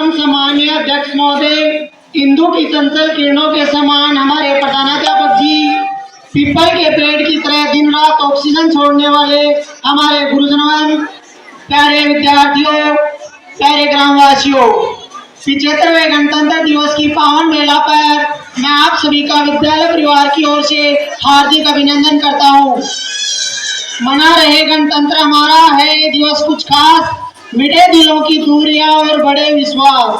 परम सम्मानीय अध्यक्ष महोदय, इंदु की चंचल किरणों के समान हमारे प्रधानाध्यापक जी, पीपल के पेड़ की तरह दिन रात ऑक्सीजन छोड़ने वाले हमारे गुरुजनों, प्यारे विद्यार्थियों, प्यारे ग्रामवासियों, 75वें गणतंत्र दिवस की पावन मेला पर मैं आप सभी का विद्यालय परिवार की ओर से हार्दिक अभिनंदन करता हूँ। मना रहे गणतंत्र हमारा है ये दिवस कुछ खास, मिटे दिलों की दूरियां और बड़े विश्वास,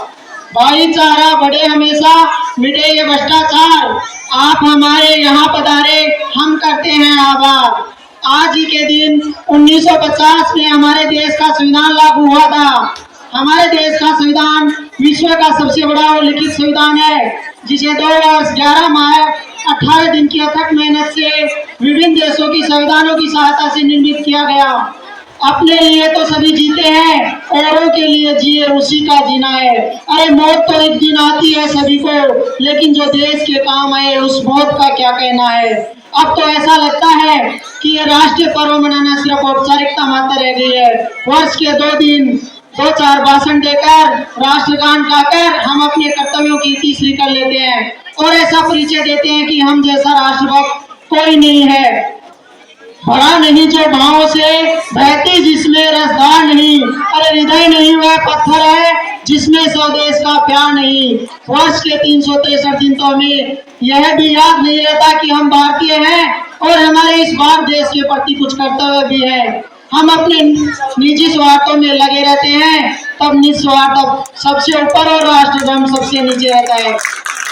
भाईचारा बढ़े हमेशा, मिटे ये भ्रष्टाचार, आप हमारे यहाँ पधारे हम करते हैं आभार। आज ही के दिन 1950 में हमारे देश का संविधान लागू हुआ था। हमारे देश का संविधान विश्व का सबसे बड़ा और लिखित संविधान है, जिसे 2 वर्ष 11 माह 18 दिन की अथक मेहनत से विभिन्न देशों की संविधानों की सहायता से निर्मित किया गया। अपने लिए तो सभी जीते हैं, औरों के लिए जिए उसी का जीना है। अरे मौत तो एक दिन आती है सभी को, लेकिन जो देश के काम आए उस मौत का क्या कहना है। अब तो ऐसा लगता है कि ये राष्ट्रीय पर्व मनाना सिर्फ औपचारिकता मात्र रह गई है। वर्ष के 2 दिन 2-4 भाषण देकर, राष्ट्रगान गाकर हम अपने कर्तव्यों की तीसरी कर लेते हैं और ऐसा परिचय देते हैं कि हम जैसा राष्ट्रभक्त कोई नहीं है। भरा नहीं जो भावों से, बहती जिसमें रसदार नहीं, अरे हृदय नहीं वह पत्थर है जिसमें स्वदेश का प्यार नहीं। वर्ष के 363 दिन तो हमें यह भी याद नहीं रहता कि हम भारतीय हैं और हमारे इस भारत देश के प्रति कुछ कर्तव्य भी है। हम अपने निजी स्वार्थों में लगे रहते हैं, तब निस्वार्थ सबसे ऊपर और राष्ट्रधर्म सबसे नीचे रहता है।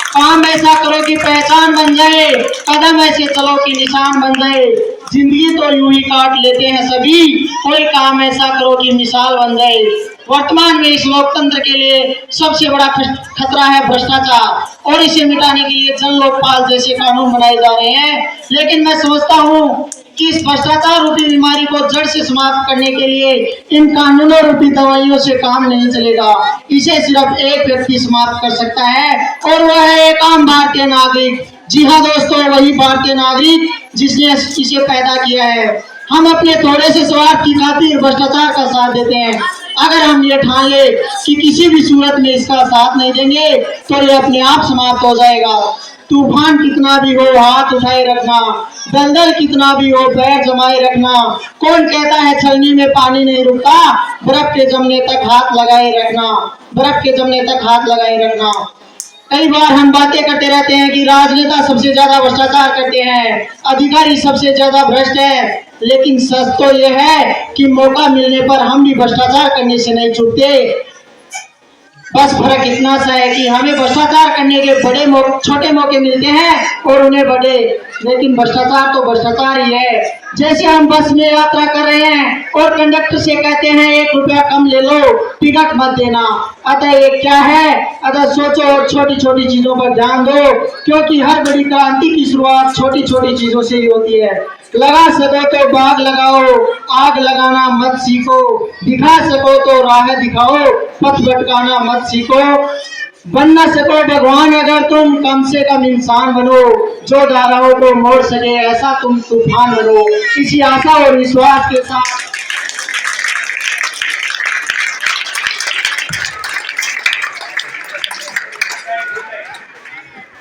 काम ऐसा करो कि पहचान बन जाए, कदम ऐसे चलो कि निशान बन जाए। जिंदगी तो यूं ही काट लेते हैं सभी, कोई काम ऐसा करो कि मिसाल बन जाए। वर्तमान में इस लोकतंत्र के लिए सबसे बड़ा खतरा है भ्रष्टाचार, और इसे मिटाने के लिए जन लोकपाल जैसे कानून बनाए जा रहे हैं। लेकिन मैं समझता हूँ कि इस भ्रष्टाचार रूपी बीमारी को जड़ से समाप्त करने के लिए इन कानूनों रूपी दवाइयों से काम नहीं चलेगा। इसे सिर्फ एक व्यक्ति समाप्त कर सकता है और वह है एक आम भारतीय नागरिक। जी हाँ दोस्तों, वही भारतीय नागरिक जिसने इसे पैदा किया है। हम अपने थोड़े से स्वार्थ की खातिर भ्रष्टाचार का साथ देते हैं। अगर हम ये ठान ले कि किसी भी सूरत में इसका साथ नहीं देंगे तो ये अपने आप समाप्त हो जाएगा। तूफान कितना भी हो हाथ उठाए रखना, दलदल कितना भी हो पैर जमाए रखना। कौन कहता है छलनी में पानी नहीं रुकता, बर्फ के जमने तक हाथ लगाए रखना, बर्फ के जमने तक हाथ लगाए रखना। कई बार हम बातें करते रहते हैं कि राजनेता सबसे ज्यादा भ्रष्टाचार करते हैं, अधिकारी सबसे ज्यादा भ्रष्ट है, लेकिन सच तो यह है कि मौका मिलने पर हम भी भ्रष्टाचार करने से नहीं छूटते। बस फर्क इतना सा है कि हमें भ्रष्टाचार करने के छोटे मौके मिलते हैं और उन्हें बड़े, लेकिन भ्रष्टाचार तो भ्रष्टाचार ही है। जैसे हम बस में यात्रा कर रहे हैं और कंडक्टर से कहते हैं 1 रुपया कम ले लो, टिकट मत देना। अतः ये क्या है, अतः सोचो और छोटी छोटी चीजों पर ध्यान दो, क्योंकि हर बड़ी क्रांति की शुरुआत छोटी छोटी चीजों से ही होती है। लगा सको तो बाग लगाओ, आग लगाना मत सीखो, दिखा सको तो राह दिखाओ, पथ भटकाना मत सीखो। बन न सको भगवान अगर तुम, कम से कम इंसान बनो, जो धाराओं को मोड़ सके ऐसा तुम तूफान बनो। इसी आशा और विश्वास के साथ